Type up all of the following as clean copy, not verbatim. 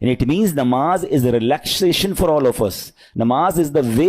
And it means namaz is a relaxation for all of us. Namaz is the way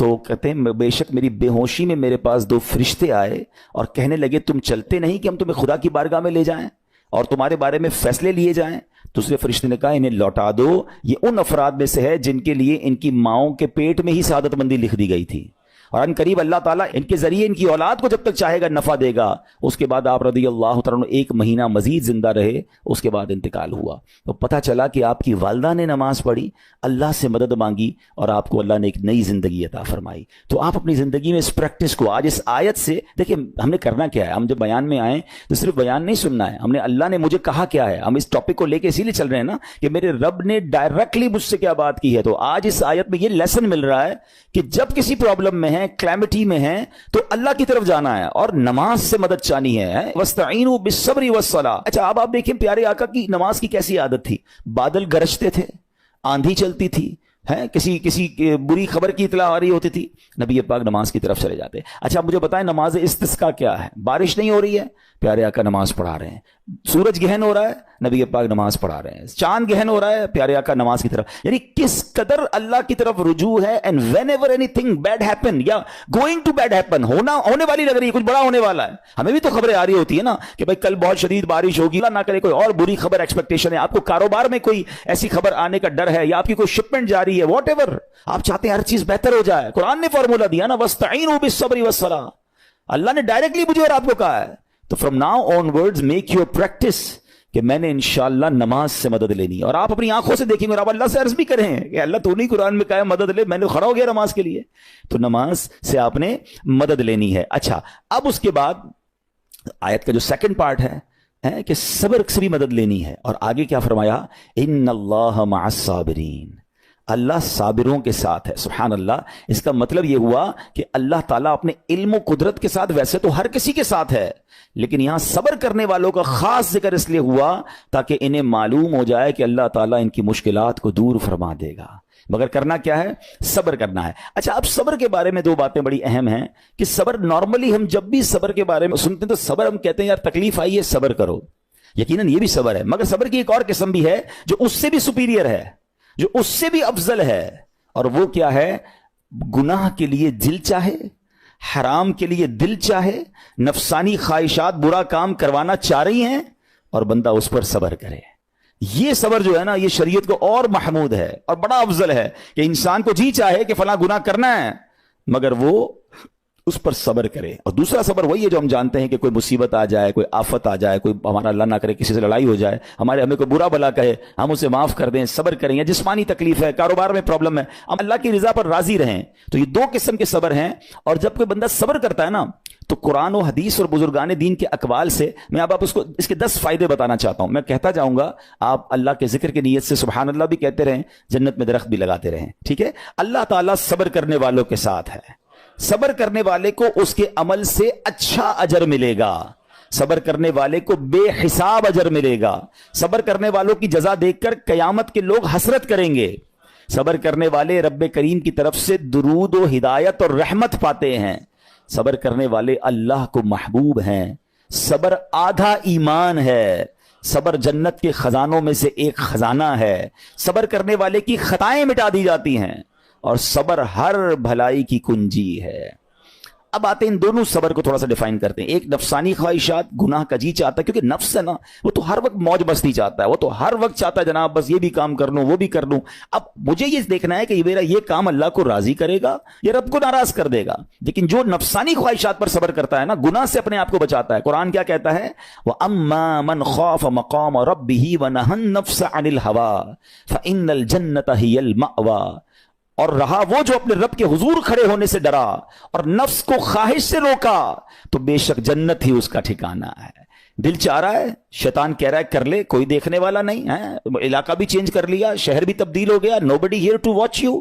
تو کہتے ہیں بے شک میری بے ہوشی میں میرے پاس 2 فرشتے آئے اور کہنے لگے تم چلتے نہیں کہ ہم تمہیں خدا کی بارگاہ میں لے جائیں اور تمہارے بارے میں فیصلے لیے جائیں؟ دوسرے فرشتے نے کہا انہیں لوٹا دو، یہ ان افراد میں سے ہے جن کے لیے ان کی ماؤں کے پیٹ میں ہی سعادت مندی لکھ دی گئی تھی، اور ان قریب اللہ تعالیٰ ان کے ذریعے ان کی اولاد کو جب تک چاہے گا نفع دے گا۔ اس کے بعد آپ رضی اللہ تعالیٰ 1 مہینہ مزید زندہ رہے، اس کے بعد انتقال ہوا۔ تو پتہ چلا کہ آپ کی والدہ نے نماز پڑھی، اللہ سے مدد مانگی، اور آپ کو اللہ نے ایک نئی زندگی عطا فرمائی۔ تو آپ اپنی زندگی میں اس پریکٹس کو آج اس آیت سے دیکھیں، ہم نے کرنا کیا ہے؟ ہم جب بیان میں آئیں تو صرف بیان نہیں سننا ہے، ہم نے اللہ نے مجھے کہا کیا ہے، ہم اس ٹاپک کو لے کے اسی لیے چل رہے ہیں نا کہ میرے رب نے ڈائریکٹلی مجھ سے کیا بات کی ہے۔ تو آج اس آیت میں یہ لیسن مل رہا ہے کہ جب کسی پرابلم میں ہے، کلیمٹی میں ہیں، تو اللہ کی طرف جانا ہے اور نماز سے مدد چانی ہے۔ وَاسْتَعِينُوا بِالصَّبْرِ وَالصَّلَاةِ۔ اچھا اب آپ دیکھیں پیارے آقا کی نماز کی کیسی عادت تھی۔ بادل گرجتے تھے، آندھی چلتی تھی، کسی بری خبر کی اطلاع آ رہی ہوتی تھی، نبی پاک نماز کی طرف چلے جاتے۔ اچھا مجھے بتائیں نماز استسقاء کیا ہے؟ بارش نہیں ہو رہی ہے، پیارے آقا نماز پڑھا رہے ہیں۔ سورج گہن ہو رہا ہے، نبی پاک نماز پڑھا رہے ہیں۔ چاند گہن ہو رہا ہے، پیارے آقا نماز کی طرف۔ یعنی کس قدر اللہ کی طرف رجوع ہے۔ And whenever anything bad happen یا گوئنگ ٹو بیڈ ہیپن، ہونے والی لگ رہی ہے، کچھ بڑا ہونے والا ہے، ہمیں بھی تو خبریں آ رہی ہوتی ہے نا کہ بھائی کل بہت شدید بارش ہوگی، اللہ نہ کرے کوئی اور بری خبر ایکسپیکٹیشن ہے، آپ کو کاروبار میں کوئی ایسی خبر آنے کا ڈر ہے، یا آپ کی کوئی شپمنٹ جاری ہے، واٹ ایور آپ چاہتے ہیں ہر چیز بہتر ہو جائے۔ قرآن نے فارمولا دیا نا، وَاسْتَعِينُوا بِالصَّبْرِ وَالصَّلَاةِ، اللہ نے ڈائریکٹلی مجھے اور آپ کو کہا ہے۔ تو from now on words make your practice کہ میں نے انشاءاللہ نماز سے مدد لینی، اور آپ اپنی آنکھوں سے دیکھیں گے اور آپ اللہ سے عرض بھی کریں کہ اللہ تو نہیں قرآن میں کہا ہے مدد لے، میں نے کھڑا ہو گیا نماز کے لیے، تو نماز سے آپ نے مدد لینی ہے۔ اچھا اب اس کے بعد آیت کا جو سیکنڈ پارٹ ہے کہ صبر سے بھی مدد لینی ہے، اور آگے کیا فرمایا؟ ان اللہ مع الصابرین، اللہ صابروں کے ساتھ ہے۔ سبحان اللہ، اس کا مطلب یہ ہوا کہ اللہ تعالیٰ اپنے علم و قدرت کے ساتھ ویسے تو ہر کسی کے ساتھ ہے، لیکن یہاں صبر کرنے والوں کا خاص ذکر اس لیے ہوا تاکہ انہیں معلوم ہو جائے کہ اللہ تعالیٰ ان کی مشکلات کو دور فرما دے گا، مگر کرنا کیا ہے؟ صبر کرنا ہے۔ اچھا اب صبر کے بارے میں 2 باتیں بڑی اہم ہیں کہ صبر نارملی ہم جب بھی صبر کے بارے میں سنتے ہیں تو صبر ہم کہتے ہیں یار تکلیف آئی ہے صبر کرو، یقیناً یہ بھی صبر ہے، مگر صبر کی ایک اور قسم بھی ہے جو اس سے بھی سپیریئر ہے، جو اس سے بھی افضل ہے، اور وہ کیا ہے؟ گناہ کے لیے دل چاہے، حرام کے لیے دل چاہے، نفسانی خواہشات برا کام کروانا چاہ رہی ہیں اور بندہ اس پر صبر کرے۔ یہ صبر جو ہے نا، یہ شریعت کو اور محمود ہے اور بڑا افضل ہے کہ انسان کو جی چاہے کہ فلاں گناہ کرنا ہے مگر وہ اس پر صبر کرے۔ اور دوسرا صبر وہی ہے جو ہم جانتے ہیں کہ کوئی مصیبت آ جائے، کوئی آفت آ جائے، کوئی ہمارا اللہ نہ کرے کسی سے لڑائی ہو جائے، ہمیں کوئی برا بلا کہے، ہم اسے معاف کر دیں، صبر کریں، یا جسمانی تکلیف ہے، کاروبار میں پرابلم ہے، ہم اللہ کی رضا پر راضی رہیں۔ تو یہ 2 قسم کے صبر ہیں، اور جب کوئی بندہ صبر کرتا ہے نا تو قرآن و حدیث اور بزرگان دین کے اقوال سے میں اب آپ اس کے 10 فائدے بتانا چاہتا ہوں، میں کہتا جاؤں گا، آپ اللہ کے ذکر کی نیت سے سبحان اللہ بھی کہتے رہیں، جنت میں درخت بھی لگاتے رہیں، ٹھیک ہے؟ اللہ تعالیٰ صبر کرنے والوں کے ساتھ ہے، صبر کرنے والے کو اس کے عمل سے اچھا اجر ملے گا، صبر کرنے والے کو بے حساب اجر ملے گا، صبر کرنے والوں کی جزا دیکھ کر قیامت کے لوگ حسرت کریں گے، صبر کرنے والے رب کریم کی طرف سے درود و ہدایت اور رحمت پاتے ہیں، صبر کرنے والے اللہ کو محبوب ہیں، صبر آدھا ایمان ہے، صبر جنت کے خزانوں میں سے ایک خزانہ ہے، صبر کرنے والے کی خطائیں مٹا دی جاتی ہیں، اور صبر ہر بھلائی کی کنجی ہے۔ اب آتے ہیں ان دونوں صبر کو تھوڑا سا ڈیفائن کرتے ہیں۔ ایک نفسانی خواہشات، گناہ کا جی چاہتا ہے، کیونکہ نفس ہے نا وہ تو ہر وقت موج مستی چاہتا ہے، وہ تو ہر وقت چاہتا ہے جناب بس یہ بھی کام کر لوں وہ بھی کر لوں۔ اب مجھے یہ دیکھنا ہے کہ میرا یہ کام اللہ کو راضی کرے گا یا رب کو ناراض کر دے گا۔ لیکن جو نفسانی خواہشات پر صبر کرتا ہے نا، گناہ سے اپنے آپ کو بچاتا ہے، قرآن کیا کہتا ہے؟ وَأَمَّا مَنْ خَافَ مَقَامَ رَبِّهِ وَنَهَى النَّفْسَ عَنِ الْهَوَىٰ فَإِنَّ الْجَنَّةَ هِيَ الْمَأْوَىٰ، اور رہا وہ جو اپنے رب کے حضور کھڑے ہونے سے ڈرا اور نفس کو خواہش سے روکا تو بے شک جنت ہی اس کا ٹھکانہ ہے۔ دل چاہ رہا ہے، شیطان کہہ رہا ہے کر لے، کوئی دیکھنے والا نہیں ہے، علاقہ بھی چینج کر لیا، شہر بھی تبدیل ہو گیا، nobody here to watch you،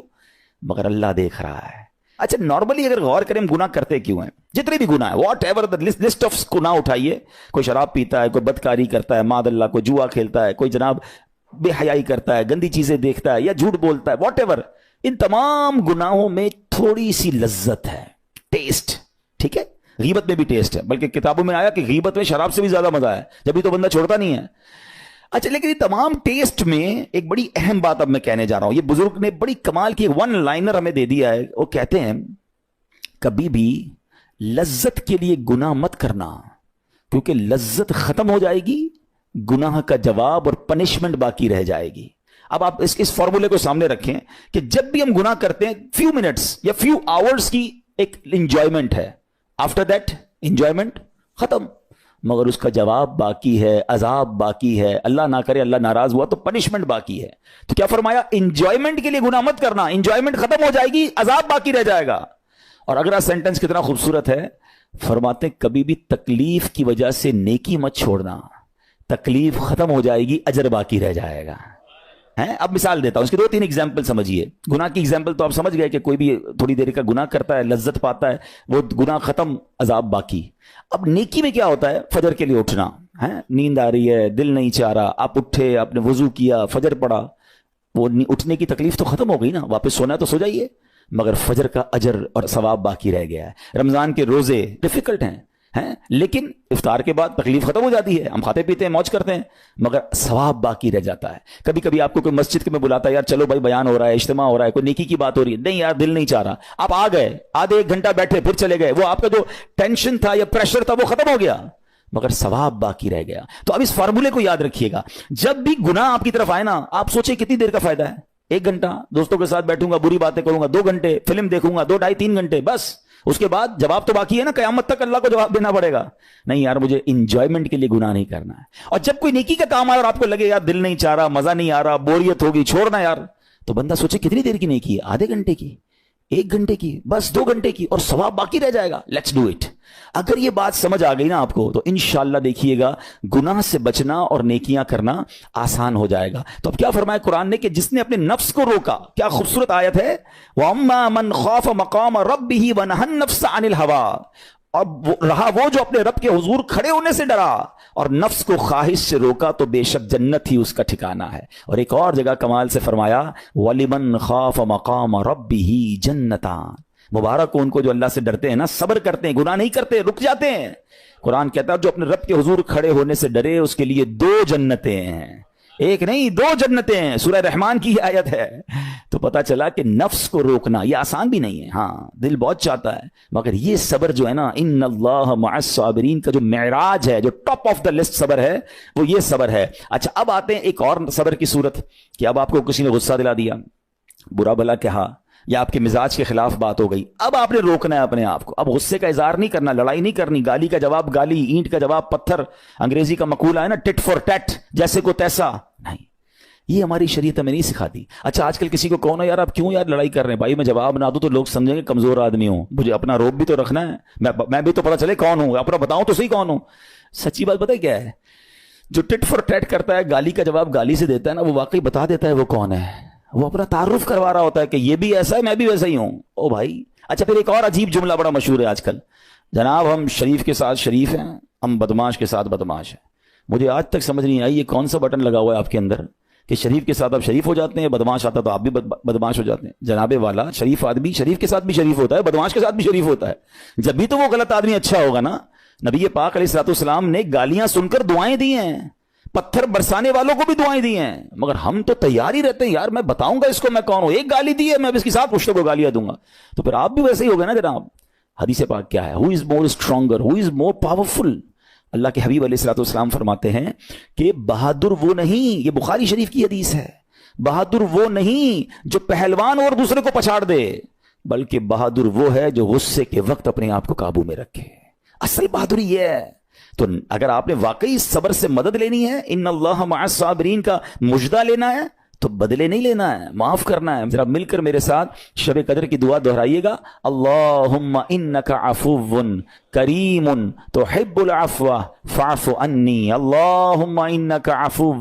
مگر اللہ دیکھ رہا ہے۔ اچھا نارملی اگر غور کریں ہم گناہ کرتے کیوں ہیں؟ جتنے بھی گناہ ہیں، واٹ ایور لسٹ آف گناہ اٹھائیے، کوئی شراب پیتا ہے، کوئی بدکاری کرتا ہے، معاذ اللہ کوئی جوا کھیلتا ہے، کوئی جناب بے حیائی کرتا ہے، گندی چیزیں دیکھتا ہے یا جھوٹ بولتا ہے، واٹ ایور، ان تمام گناہوں میں تھوڑی سی لذت ہے، ٹیسٹ، ٹھیک ہے؟ غیبت میں بھی ٹیسٹ ہے، بلکہ کتابوں میں آیا کہ غیبت میں شراب سے بھی زیادہ مزہ ہے، جبھی تو بندہ چھوڑتا نہیں ہے۔ اچھا لیکن یہ تمام ٹیسٹ میں ایک بڑی اہم بات اب میں کہنے جا رہا ہوں. یہ بزرگ نے بڑی کمال کی ون لائنر ہمیں دے دیا ہے. وہ کہتے ہیں کبھی بھی لذت کے لیے گناہ مت کرنا, کیونکہ لذت ختم ہو جائے گی, گناہ کا جواب اور پنشمنٹ باقی رہ جائے گی. اب آپ اس فارمولے کو سامنے رکھیں کہ جب بھی ہم گناہ کرتے ہیں فیو منٹس یا فیو آورز کی ایک انجوائمنٹ ہے, آفٹر دیٹ انجوائمنٹ ختم, مگر اس کا جواب باقی ہے, عذاب باقی ہے, اللہ نہ کرے اللہ ناراض ہوا تو پنشمنٹ باقی ہے. تو کیا فرمایا, انجوائمنٹ کے لیے گناہ مت کرنا, انجوائمنٹ ختم ہو جائے گی, عذاب باقی رہ جائے گا. اور اگلا سینٹنس کتنا خوبصورت ہے, فرماتے ہیں کبھی بھی تکلیف کی وجہ سے نیکی مت چھوڑنا, تکلیف ختم ہو جائے گی, اجر باقی رہ جائے گا. اب مثال دیتا ہوں, اس کی 2-3 ایگزامپل سمجھیے. گناہ کی ایگزامپل تو آپ سمجھ گئے کہ کوئی بھی تھوڑی دیر کا گناہ کرتا ہے, لذت پاتا ہے, وہ گناہ ختم, عذاب باقی. اب نیکی میں کیا ہوتا ہے, فجر کے لیے اٹھنا, نیند آ رہی ہے, دل نہیں چاہ رہا, آپ اٹھے, آپ نے وضو کیا, فجر پڑا, وہ اٹھنے کی تکلیف تو ختم ہو گئی نا, واپس سونا ہے تو سو جائیے, مگر فجر کا اجر اور ثواب باقی رہ گیا ہے. رمضان کے روزے ڈیفیکلٹ ہیں, لیکن افطار کے بعد تکلیف ختم ہو جاتی ہے, ہم کھاتے پیتے ہیں, موج کرتے ہیں, مگر ثواب باقی رہ جاتا ہے. کبھی کبھی آپ کو کوئی مسجد میں بلاتا ہے, یار چلو بھائی بیان ہو رہا ہے, اجتماع ہو رہا ہے, کوئی نیکی کی بات ہو رہی ہے, نہیں یار دل نہیں چاہ رہا, آپ آ گئے, آدھے 1 گھنٹہ بیٹھے, پھر چلے گئے, وہ آپ کا جو ٹینشن تھا یا پریشر تھا وہ ختم ہو گیا, مگر ثواب باقی رہ گیا. تو اب اس فارمولے کو یاد رکھیے گا, جب بھی گناہ آپ کی طرف آئے نا, آپ سوچیں کتنی دیر کا فائدہ ہے, 1 گھنٹہ دوستوں کے ساتھ بیٹھوں گا, بری باتیں کروں گا, 2 گھنٹے فلم دیکھوں گا, 2 ڈھائی 3 گھنٹے, بس اس کے بعد جواب تو باقی ہے نا, قیامت تک اللہ کو جواب دینا پڑے گا. نہیں یار مجھے انجوائمنٹ کے لیے گناہ نہیں کرنا ہے. اور جب کوئی نیکی کا کام آئے اور آپ کو لگے یار دل نہیں چاہ رہا, مزہ نہیں آ رہا, بوریت ہوگی, چھوڑنا یار, تو بندہ سوچے کتنی دیر کی نیکی ہے, آدھے گھنٹے کی, 1 گھنٹے کی, بس 2 گھنٹے کی, اور ثواب باقی رہ جائے گا. Let's do it. اگر یہ بات سمجھ آ گئی نا آپ کو, تو انشاءاللہ دیکھیے گا گناہ سے بچنا اور نیکیاں کرنا آسان ہو جائے گا. تو اب کیا فرمایا قرآن نے کہ جس نے اپنے نفس کو روکا, کیا خوبصورت آیت ہے, وَأَمَّا مَنْ خَافَ مَقَامَ رَبِّهِ وَنَهَى النَّفْسَ عَنِ الْهَوَىٰ, اور رہا وہ جو اپنے رب کے حضور کھڑے ہونے سے ڈرا اور نفس کو خواہش سے روکا, تو بے شک جنت ہی اس کا ٹھکانہ ہے. اور ایک اور جگہ کمال سے فرمایا, وَلِمَنْ خَافَ مَقَامَ رَبِّهِ جَنَّتَانِ, مبارک ہو ان کو جو اللہ سے ڈرتے ہیں نا, صبر کرتے ہیں, گناہ نہیں کرتے, رک جاتے ہیں. قرآن کہتا ہے جو اپنے رب کے حضور کھڑے ہونے سے ڈرے اس کے لیے 2 جنتیں ہیں, 1 نہیں 2 جنتیں ہیں. سورہ رحمان کی آیت ہے. تو پتا چلا کہ نفس کو روکنا یہ آسان بھی نہیں ہے, ہاں دل بہت چاہتا ہے, مگر یہ صبر جو ہے نا, ان اللہ مع الصابرین کا جو معراج ہے, جو ٹاپ آف دا لسٹ صبر ہے, وہ یہ صبر ہے. اچھا اب آتے ہیں ایک اور صبر کی صورت, کہ اب آپ کو کسی نے غصہ دلا دیا, برا بھلا کہا, یا آپ کے مزاج کے خلاف بات ہو گئی, اب آپ نے روکنا ہے اپنے آپ کو. اب غصے کا اظہار نہیں کرنا, لڑائی نہیں کرنی, گالی کا جواب گالی, اینٹ کا جواب پتھر, انگریزی کا مقولہ ہے نا ٹٹ فور ٹیٹ, جیسے کو تیسا نہیں, یہ ہماری شریعت ہمیں نہیں سکھاتی. اچھا آج کل کسی کو کہو نا یار آپ کیوں یار لڑائی کر رہے ہیں, بھائی میں جواب نہ دوں تو لوگ سمجھیں گے کمزور آدمی ہوں, مجھے اپنا روب بھی تو رکھنا ہے, میں بھی تو پتا چلے کون ہوں, اپنا بتاؤں تو صحیح کون ہوں. سچی بات پتہ ہے کیا ہے, جو ٹٹ فور ٹیٹ کرتا ہے, گالی کا جواب گالی سے دیتا ہے نا, وہ واقعی بتا دیتا ہے وہ کون ہے, وہ اپنا تعارف کروا رہا ہوتا ہے کہ یہ بھی ایسا ہے, میں بھی ویسا ہی ہوں. او بھائی. اچھا پھر ایک اور عجیب جملہ بڑا مشہور ہے آج کل, جناب ہم شریف کے ساتھ شریف ہیں, ہم بدماش کے ساتھ بدماش ہیں. مجھے آج تک سمجھ نہیں آئی یہ کون سا بٹن لگا ہوا ہے آپ کے اندر کہ شریف کے ساتھ آپ شریف ہو جاتے ہیں, بدماش آتا تو آپ بھی بدماش ہو جاتے ہیں. جناب والا, شریف آدمی شریف کے ساتھ بھی شریف ہوتا ہے, بدماش کے ساتھ بھی شریف ہوتا ہے. جب بھی تو وہ غلط آدمی اچھا ہوگا نا. نبی پاک علیہ الصلوۃ والسلام نے گالیاں سن کر دعائیں دی ہیں, پتھر برسانے والوں کو بھی دعائیں دی ہیں, مگر ہم تو تیار ہی رہتے ہیں, یار میں بتاؤں گا اس کو میں کون ہوں, 1 گالی دی ہے میں اس کے ساتھ پشتوں کو گالیاں دوں گا. تو پھر آپ بھی ویسے ہی ہو گئے نا جناب. حدیث پاک کیا ہے, ہو از مور اسٹرانگر, ہو از مور پاورفل. اللہ کے حبیب علیہ الصلوۃ والسلام فرماتے ہیں کہ بہادر وہ نہیں, یہ بخاری شریف کی حدیث ہے, بہادر وہ نہیں جو پہلوان اور دوسرے کو پچھاڑ دے, بلکہ بہادر وہ ہے جو غصے کے وقت اپنے آپ کو قابو میں رکھے. اصل بہادری یہ ہے. تو اگر آپ نے واقعی صبر سے مدد لینی ہے, ان اللہ مع الصابرین کا مجدہ لینا ہے, تو بدلے نہیں لینا ہے, معاف کرنا ہے. ذرا مل کر میرے ساتھ شب قدر کی دعا دہرائیے گا, اللہم انک عفو کریم تحب العفو فاعف عنی, اللہم انک عفو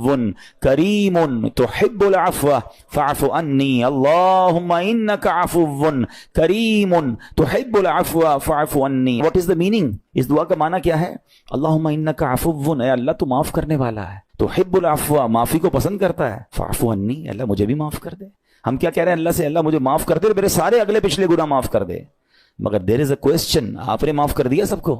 کریم تحب العفو فاعف عنی, اللہم انک عفو کریم تحب العفو فاعف عنی. واٹ از دا میننگ, اس دعا کا معنی کیا ہے؟ اللہم انک عفو, اے اللہ تو معاف کرنے والا ہے, تحب العفو, معافی کو پسند کرتا ہے, فاعف عنی, اللہ مجھے بھی معاف کر دے. ہم کیا کہہ رہے ہیں اللہ سے, اللہ مجھے معاف کر دے, میرے سارے اگلے پچھلے گناہ معاف کر دے. مگر دیر از اے کوسچن, آپ نے معاف کر دیا سب کو؟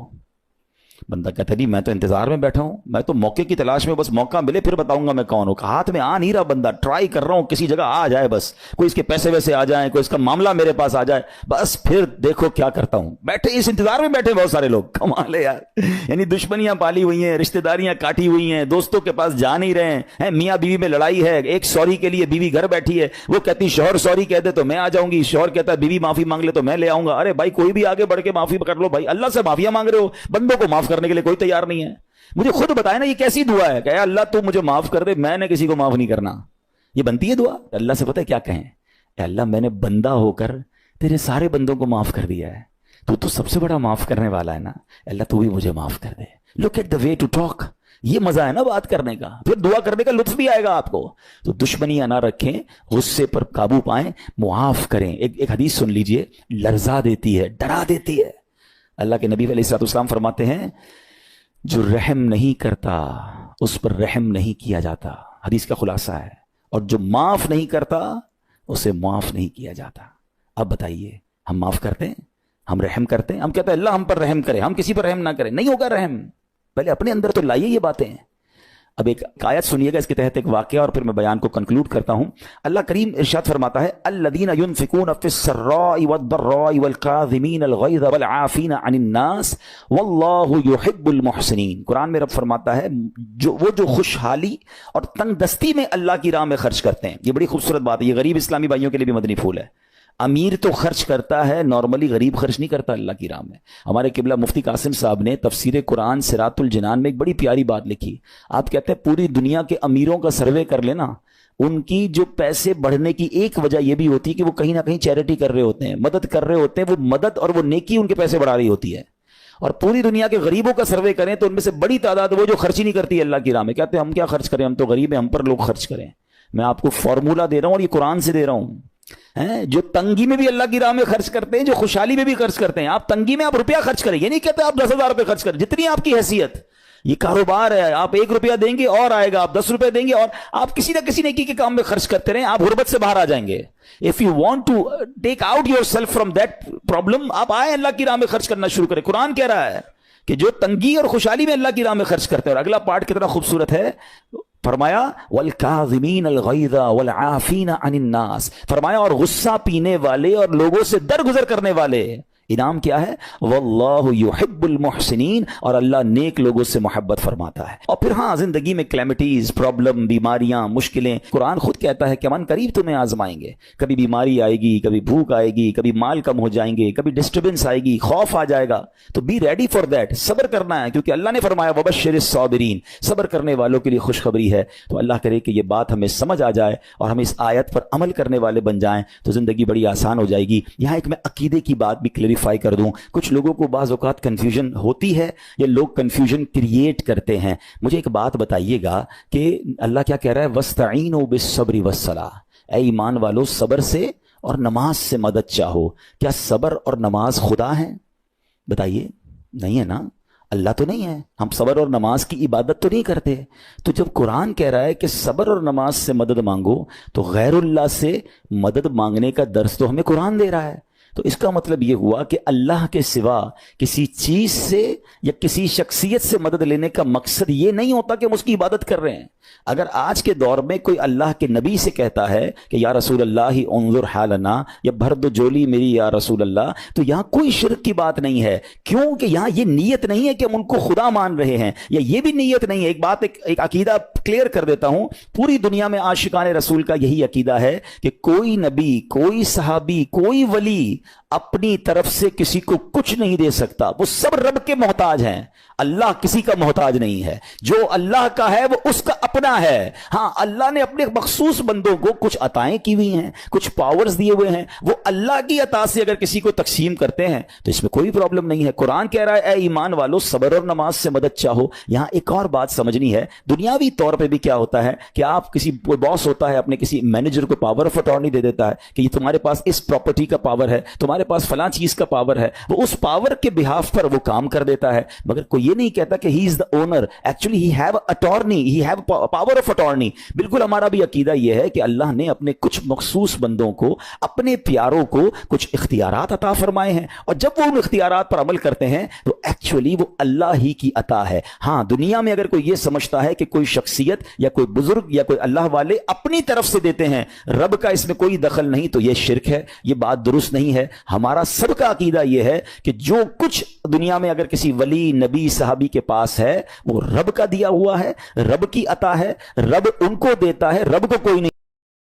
بندہ کہتا نہیں میں تو انتظار میں بیٹھا ہوں, میں تو موقع کی تلاش میں, بس موقع ملے پھر بتاؤں گا میں کون ہوں. ہاتھ میں آ نہیں رہا بندہ, ٹرائی کر رہا ہوں کسی جگہ آ جائے, بس کوئی اس کے پیسے ویسے آ جائیں, کوئی اس کا معاملہ میرے پاس آ جائے, بس پھر دیکھو کیا کرتا ہوں. بیٹھے اس انتظار میں بیٹھے بہت سارے لوگ, کمال ہے یار. یعنی دشمنیاں پالی ہوئی ہیں, رشتہ داریاں کاٹی ہوئی ہیں, دوستوں کے پاس جا نہیں رہے ہیں, میاں بیوی میں لڑائی ہے, ایک سوری کے لیے بیوی گھر بیٹھی ہے, وہ کہتی شوہر سوری کہہ دے تو میں آ جاؤں گی, شوہر کہتا ہے بیوی معافی مانگ لے تو میں لے آؤں گا. ارے بھائی کوئی بھی آگے بڑھ کے معافی کر لو بھائی, اللہ سے معافیاں مانگ رہے ہو, بندوں کو معاف کرنے کے لیے کوئی تیار نہیں ہے. مجھے خود بتائے نا یہ کیسی دعا ہے کہ اے اللہ تو مجھے معاف کر دے, میں نے کسی کو معاف نہیں کرنا. یہ بنتی ہے دعا؟ اللہ سے پتہ ہے کیا کہیں, اے اللہ میں نے بندہ ہو کر تیرے سارے بندوں کو معاف کر دیا ہے, تو سب سے بڑا معاف کرنے والا ہے نا, اللہ تو بھی مجھے معاف کر دے. Look at the way to talk, یہ مزہ ہے نا بات کرنے کا, پھر دعا کرنے کا لطف بھی آئے گا آپ کو. تو دشمنیاں نہ رکھیں, غصے پر قابو پائیں, معاف کریں. ایک حدیث سن لیجئے, لرزا دیتی ہے, ڈرا دیتی ہے. اللہ کے نبی علیہ الصلوۃ والسلام فرماتے ہیں جو رحم نہیں کرتا اس پر رحم نہیں کیا جاتا. حدیث کا خلاصہ ہے. اور جو معاف نہیں کرتا اسے معاف نہیں کیا جاتا. اب بتائیے ہم معاف کرتے ہیں, ہم رحم کرتے ہیں, ہم کہتے ہیں اللہ ہم پر رحم کرے, ہم کسی پر رحم نہ کریں. نہیں ہوگا رحم, پہلے اپنے اندر تو لائیے یہ باتیں. اب ایک آیت سنیے گا اس کے تحت ایک واقعہ, اور پھر میں بیان کو کنکلوڈ کرتا ہوں. اللہ کریم ارشاد فرماتا ہے الذین ينفقون فی السراء والضراء والکاظمین الغیظ والعافین عن الناس واللہ یحب المحسنین. قرآن میں رب فرماتا ہے وہ جو خوشحالی اور تنگ دستی میں اللہ کی راہ میں خرچ کرتے ہیں. یہ بڑی خوبصورت بات ہے, یہ غریب اسلامی بھائیوں کے لیے بھی مدنی پھول ہے. امیر تو خرچ کرتا ہے نارملی, غریب خرچ نہیں کرتا اللہ کی راہ میں. ہمارے قبلہ مفتی قاسم صاحب نے تفسیر قرآن صراط الجنان میں ایک بڑی پیاری بات لکھی. آپ کہتے ہیں پوری دنیا کے امیروں کا سروے کر لینا, ان کی جو پیسے بڑھنے کی ایک وجہ یہ بھی ہوتی ہے کہ وہ کہیں نہ کہیں چیریٹی کر رہے ہوتے ہیں, مدد کر رہے ہوتے ہیں. وہ مدد اور وہ نیکی ان کے پیسے بڑھا رہی ہوتی ہے. اور پوری دنیا کے غریبوں کا سروے کریں تو ان میں سے بڑی تعداد وہ جو خرچ ہی نہیں کرتی اللہ کی راہ میں. کہتے ہیں ہم کیا خرچ کریں, ہم تو غریب ہیں, ہم پر لوگ خرچ کریں. میں آپ کو فارمولہ دے رہا ہوں اور یہ قرآن سے دے رہا ہوں. جو تنگی میں بھی اللہ کی راہ میں خرچ کرتے ہیں, جو خوشحالی میں بھی خرچ کرتے ہیں. آپ تنگی میں آپ روپیہ خرچ کریں, یہ نہیں کہتے آپ 10,000 روپے خرچ کریں, جتنی آپ کی حیثیت. یہ کاروبار ہے, آپ 1 روپیہ دیں گے اور آئے گا, آپ 10 روپے دیں گے اور آپ کسی نہ کسی نیکی کے کام میں خرچ کرتے رہیں, آپ غربت سے باہر آ جائیں گے. If you want to take out yourself from that problem, آپ آئیں اللہ کی راہ میں خرچ کرنا شروع کریں. قرآن کہہ رہا ہے کہ جو تنگی اور خوشحالی میں اللہ کی راہ میں خرچ کرتے ہیں. اور اگلا پارٹ کتنا خوبصورت ہے, فرمایا والکاظمین الغیظ والعافین عن الناس, فرمایا اور غصہ پینے والے اور لوگوں سے درگزر کرنے والے. انعام کیا ہے, واللہ یحب المحسنین, اور اللہ نیک لوگوں سے محبت فرماتا ہے. اور پھر ہاں زندگی میں کلیمٹیز, پرابلم, بیماریاں, مشکلیں, قرآن خود کہتا ہے کہ من قریب تمہیں آزمائیں گے. کبھی بیماری آئے گی, کبھی بھوک آئے گی, کبھی مال کم ہو جائیں گے, کبھی ڈسٹربنس آئے گی, خوف آ جائے گا. تو بی ریڈی فار دیٹ, صبر کرنا ہے, کیونکہ اللہ نے فرمایا وبشر الصابرین, صبر کرنے والوں کے لیے خوشخبری ہے. تو اللہ کرے کہ یہ بات ہمیں سمجھ آ جائے اور ہم اس آیت پر عمل کرنے والے بن جائیں تو زندگی بڑی آسان ہو جائے گی. یہاں ایک میں عقیدے کی بات بھی کلیریفائی کر دوں. کچھ لوگوں کو بعض اوقات کنفیوژن ہوتی ہے یا لوگ کنفیوژن کریٹ کرتے ہیں. مجھے ایک بات بتائیے گا کہ اللہ کیا کہہ رہا ہے, وَاسْتَعِينُوا بِالصَّبْرِ وَالصَّلَاةِ, اے ایمان والو صبر سے اور نماز سے مدد چاہو. کیا صبر اور نماز خدا ہیں؟ بتائیے, نہیں ہے نا, اللہ تو نہیں ہے. ہم صبر اور نماز کی عبادت تو نہیں کرتے. تو جب قرآن کہہ رہا ہے کہ صبر اور نماز سے مدد مانگو, تو غیر اللہ سے مدد مانگنے کا درس تو ہمیں قرآن دے رہا ہے. تو اس کا مطلب یہ ہوا کہ اللہ کے سوا کسی چیز سے یا کسی شخصیت سے مدد لینے کا مقصد یہ نہیں ہوتا کہ ہم اس کی عبادت کر رہے ہیں. اگر آج کے دور میں کوئی اللہ کے نبی سے کہتا ہے کہ یا رسول اللہ انظر حالنا, یا بھر دو جولی میری یا رسول اللہ, تو یہاں کوئی شرک کی بات نہیں ہے, کیونکہ یہاں یہ نیت نہیں ہے کہ ہم ان کو خدا مان رہے ہیں, یا یہ بھی نیت نہیں ہے. ایک بات, ایک عقیدہ کلیئر کر دیتا ہوں, پوری دنیا میں عاشقان رسول کا یہی عقیدہ ہے کہ کوئی نبی, کوئی صحابی, کوئی ولی اپنی طرف سے کسی کو کچھ نہیں دے سکتا. وہ سب رب کے محتاج ہیں, اللہ کسی کا محتاج نہیں ہے. جو اللہ کا ہے وہ اس کا اپنا ہے. ہاں اللہ نے اپنے مخصوص بندوں کو کچھ عطائیں کی ہوئی ہیں, کچھ پاورز دیے ہوئے ہیں, وہ اللہ کی عطا سے اگر کسی کو تقسیم کرتے ہیں تو اس میں کوئی پرابلم نہیں ہے. قرآن کہہ رہا ہے اے ایمان والو صبر اور نماز سے مدد چاہو. یہاں ایک اور بات سمجھنی ہے, دنیاوی طور پہ بھی کیا ہوتا ہے کہ آپ کسی باس ہوتا ہے اپنے کسی مینیجر کو پاور آف اٹارنی دے دیتا ہے کہ یہ تمہارے پاس اس پراپرٹی کا پاور ہے، تمہارے پاس فلاں چیز کا پاور ہے، وہ اس پاور کے بہاف پر وہ کام کر دیتا ہے، مگر کوئی یہ نہیں کہتا کہ he is the owner, actually he have attorney, he have power of attorney. بالکل ہمارا بھی عقیدہ یہ ہے کہ اللہ نے اپنے کچھ مخصوص بندوں کو، اپنے پیاروں کو کچھ اختیارات عطا فرمائے ہیں، اور جب وہ ان اختیارات پر عمل کرتے ہیں تو ایکچولی وہ اللہ ہی کی عطا ہے۔ ہاں، دنیا میں اگر کوئی یہ سمجھتا ہے کہ کوئی شخصیت یا کوئی بزرگ یا کوئی اللہ والے اپنی طرف سے دیتے ہیں، رب کا اس میں کوئی دخل نہیں، تو یہ شرک ہے، یہ بات درست نہیں ہے۔ ہمارا سب کا عقیدہ یہ ہے کہ جو کچھ دنیا میں اگر کسی ولی، نبی، صحابی کے پاس ہے وہ رب کا دیا ہوا ہے، رب کی عطا ہے، رب ان کو دیتا ہے، رب کو کوئی نہیں